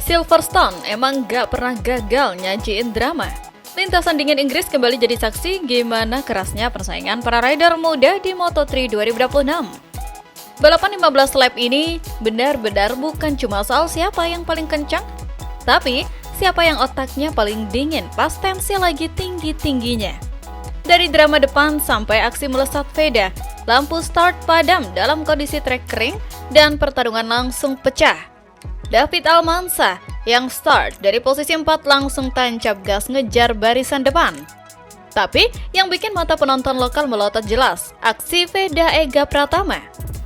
Silverstone emang gak pernah gagal nyajiin drama. Lintasan dingin Inggris kembali jadi saksi gimana kerasnya persaingan para rider muda di Moto3 2026. Balapan 15 lap ini benar-benar bukan cuma soal siapa yang paling kencang, tapi siapa yang otaknya paling dingin pas tensi lagi tinggi-tingginya. Dari drama depan sampai aksi melesat Veda, lampu start padam dalam kondisi trek kering dan pertarungan langsung pecah. David Almansa yang start dari posisi 4 langsung tancap gas ngejar barisan depan. Tapi yang bikin mata penonton lokal melotot jelas, aksi Veda Ega Pratama.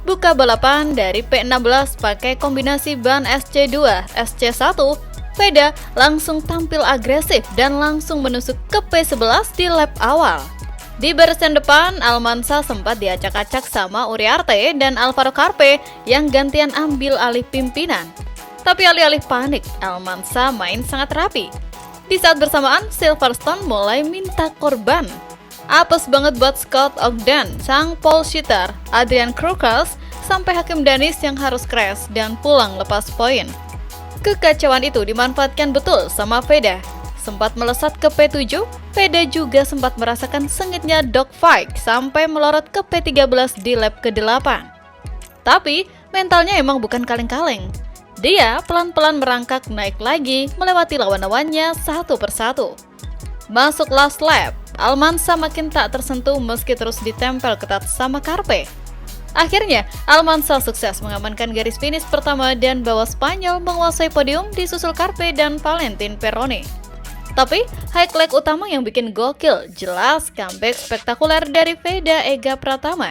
Buka balapan dari P16 pakai kombinasi ban SC2, SC1, Veda langsung tampil agresif dan langsung menusuk ke P11 di lap awal. Di barisan depan, Almansa sempat diacak-acak sama Uriarte dan Alvaro Carpe yang gantian ambil alih pimpinan. Tapi alih-alih panik, Almansa main sangat rapi. Di saat bersamaan, Silverstone mulai minta korban. Apes banget buat Scott Ogden, sang pole shooter, Adrian Krukas, sampai Hakim Danis yang harus crash dan pulang lepas poin. Kekacauan itu dimanfaatkan betul sama Veda. Sempat melesat ke P7, Veda juga sempat merasakan sengitnya dogfight sampai melorot ke P13 di lap ke-8. Tapi, mentalnya emang bukan kaleng-kaleng. Dia pelan-pelan merangkak naik lagi melewati lawan-lawannya satu persatu. Masuk last lap, Almansa makin tak tersentuh meski terus ditempel ketat sama Carpe. Akhirnya, Almansa sukses mengamankan garis finish pertama dan bawa Spanyol menguasai podium disusul Carpe dan Valentin Peroni. Tapi, highlight utama yang bikin gokil jelas comeback spektakuler dari Veda Ega Pratama.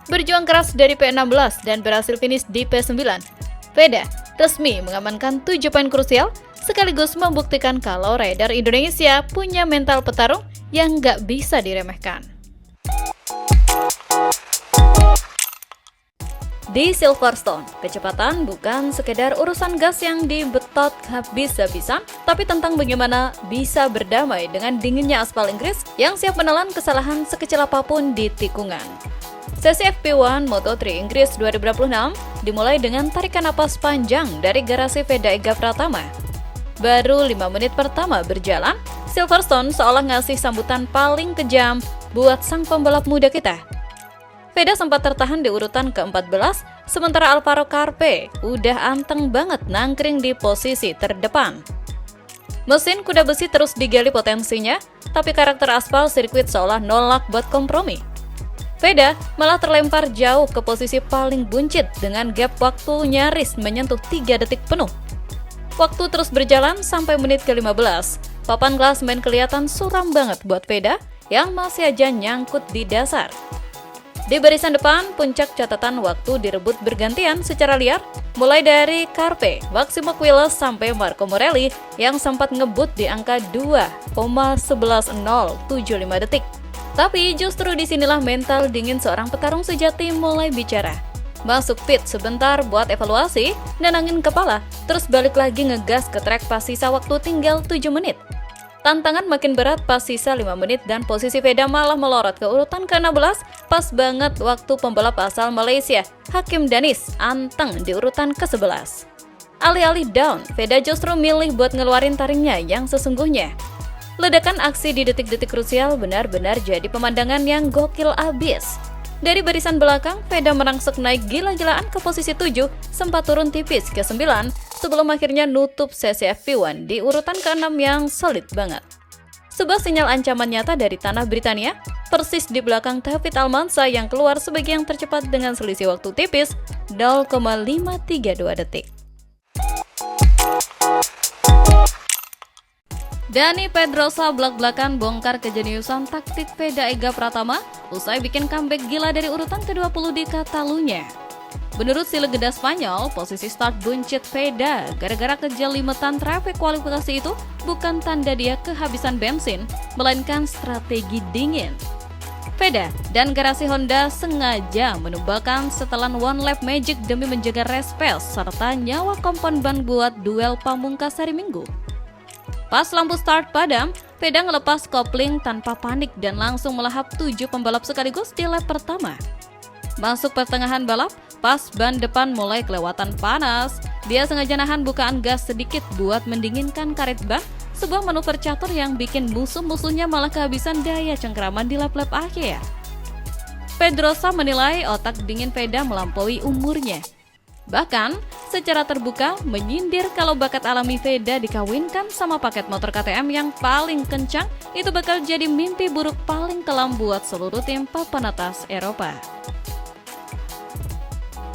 Berjuang keras dari P16 dan berhasil finish di P9, Veda resmi mengamankan 7 poin krusial sekaligus membuktikan kalau rider Indonesia punya mental petarung yang gak bisa diremehkan. Di Silverstone, kecepatan bukan sekedar urusan gas yang dibetot habis-habisan, tapi tentang bagaimana bisa berdamai dengan dinginnya aspal Inggris yang siap menelan kesalahan sekecil apapun di tikungan. Sesi FP1 Moto3 Inggris 2026 dimulai dengan tarikan napas panjang dari garasi Veda Ega Pratama. Baru 5 menit pertama berjalan, Silverstone seolah ngasih sambutan paling kejam buat sang pembalap muda kita. Veda sempat tertahan di urutan ke-14, sementara Alvaro Carpe udah anteng banget nangkring di posisi terdepan. Mesin kuda besi terus digali potensinya, tapi karakter aspal sirkuit seolah nolak buat kompromi. Veda malah terlempar jauh ke posisi paling buncit dengan gap waktu nyaris menyentuh 3 detik penuh. Waktu terus berjalan sampai menit ke-15, papan klasemen kelihatan suram banget buat Veda yang masih aja nyangkut di dasar. Di barisan depan, puncak catatan waktu direbut bergantian secara liar, mulai dari Carpe, Maximo Quiles sampai Marco Morelli yang sempat ngebut di angka 2,11075 detik. Tapi justru disinilah mental dingin seorang petarung sejati mulai bicara. Masuk pit sebentar buat evaluasi, nenangin kepala, terus balik lagi ngegas ke trek pas sisa waktu tinggal 7 menit. Tantangan makin berat pas sisa 5 menit dan posisi Veda malah melorot ke urutan ke-16, pas banget waktu pembalap asal Malaysia, Hakim Danis, anteng di urutan ke-11. Alih-alih down, Veda justru milih buat ngeluarin taringnya yang sesungguhnya. Ledakan aksi di detik-detik krusial benar-benar jadi pemandangan yang gokil abis. Dari barisan belakang, Veda merangsek naik gila-gilaan ke posisi 7, sempat turun tipis ke 9, sebelum akhirnya nutup sesi FP1 di urutan ke-6 yang solid banget. Sebuah sinyal ancaman nyata dari tanah Britania, persis di belakang David Almansa yang keluar sebagai yang tercepat dengan selisih waktu tipis 0,532 detik. Dani Pedrosa belak-belakan bongkar kejeniusan taktik Veda Ega Pratama usai bikin comeback gila dari urutan ke-20 di Catalunya. Menurut si legenda Spanyol, posisi start buncit Veda gara-gara kejelimetan traffic kualifikasi itu bukan tanda dia kehabisan bensin, melainkan strategi dingin. Veda dan garasi Honda sengaja menumbalkan setelan one lap magic demi menjaga race pace serta nyawa kompon ban buat duel pamungkas hari Minggu. Pas lampu start padam, Veda ngelepas kopling tanpa panik dan langsung melahap 7 pembalap sekaligus di lap pertama. Masuk pertengahan balap, pas ban depan mulai kelewatan panas, Dia sengaja nahan bukaan gas sedikit buat mendinginkan karet ban, sebuah manuver catur yang bikin musuh-musuhnya malah kehabisan daya cengkraman di lap-lap akhir. Pedrosa menilai otak dingin Veda melampaui umurnya. Bahkan, secara terbuka menyindir kalau bakat alami Veda dikawinkan sama paket motor KTM yang paling kencang, itu bakal jadi mimpi buruk paling kelam buat seluruh tim papan atas Eropa.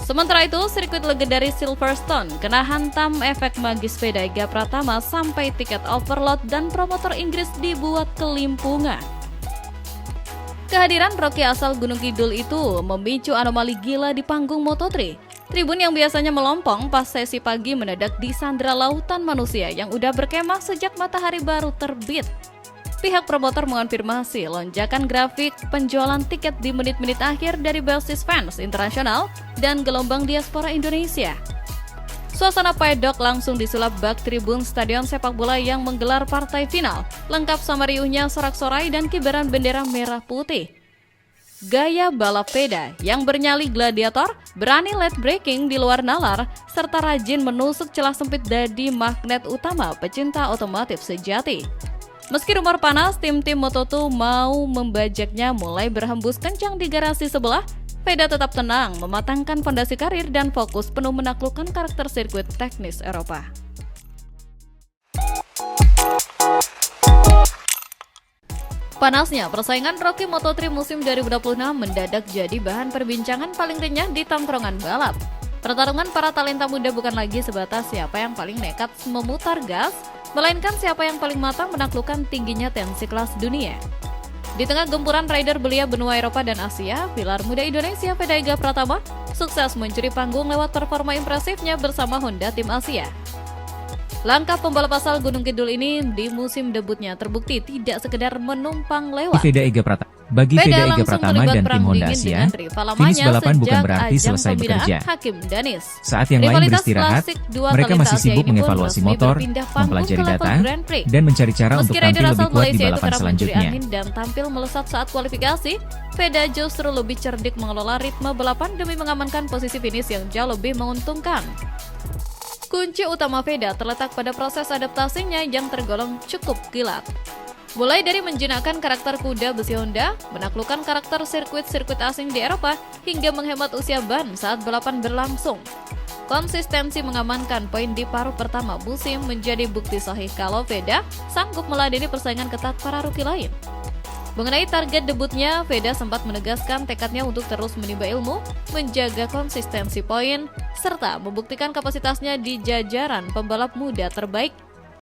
Sementara itu, sirkuit legendaris Silverstone kena hantam efek magis Veda Ega Pratama sampai tiket overload dan promotor Inggris dibuat kelimpungan. Kehadiran Rocky asal Gunung Kidul itu memicu anomali gila di panggung Moto3. Tribun yang biasanya melompong pas sesi pagi mendadak disandra lautan manusia yang udah berkemah sejak matahari baru terbit. Pihak promotor mengonfirmasi lonjakan grafik penjualan tiket di menit-menit akhir dari basis fans internasional dan gelombang diaspora Indonesia. Suasana paddock langsung disulap bak tribun stadion sepak bola yang menggelar partai final, lengkap sama riuhnya sorak-sorai dan kibaran bendera merah putih. Gaya balap Veda yang bernyali gladiator, berani late braking di luar nalar, serta rajin menusuk celah sempit jadi magnet utama pecinta otomotif sejati. Meski rumor panas, tim-tim Moto2 mau membajaknya mulai berhembus kencang di garasi sebelah, Veda tetap tenang, mematangkan fondasi karir dan fokus penuh menaklukkan karakter sirkuit teknis Eropa. Panasnya persaingan Rocky Moto3 musim 2026 mendadak jadi bahan perbincangan paling renyah di tongkrongan balap. Pertarungan para talenta muda bukan lagi sebatas siapa yang paling nekat memutar gas, melainkan siapa yang paling matang menaklukkan tingginya tensi kelas dunia. Di tengah gempuran rider belia benua Eropa dan Asia, pilar muda Indonesia Veda Ega Pratama sukses mencuri panggung lewat performa impresifnya bersama Honda Tim Asia. Langkah pembalap asal Gunung Kidul ini di musim debutnya terbukti tidak sekedar menumpang lewat. Bagi Veda Ega Pratama dan tim Honda Asia, finish balapan bukan berarti selesai bekerja. Saat yang lain beristirahat, mereka masih sibuk mengevaluasi motor, mempelajari data, dan mencari cara untuk tampil lebih kuat di balapan selanjutnya. Dan tampil melesat saat kualifikasi, Veda justru lebih cerdik mengelola ritme balapan demi mengamankan posisi finish yang jauh lebih menguntungkan. Kunci utama Veda terletak pada proses adaptasinya yang tergolong cukup kilat. Mulai dari menjinakkan karakter kuda besi Honda, menaklukkan karakter sirkuit-sirkuit asing di Eropa, hingga menghemat usia ban saat balapan berlangsung. Konsistensi mengamankan poin di paruh pertama musim menjadi bukti sahih kalau Veda sanggup meladeni persaingan ketat para rookie lain. Mengenai target debutnya, Veda sempat menegaskan tekadnya untuk terus menimba ilmu, menjaga konsistensi poin, serta membuktikan kapasitasnya di jajaran pembalap muda terbaik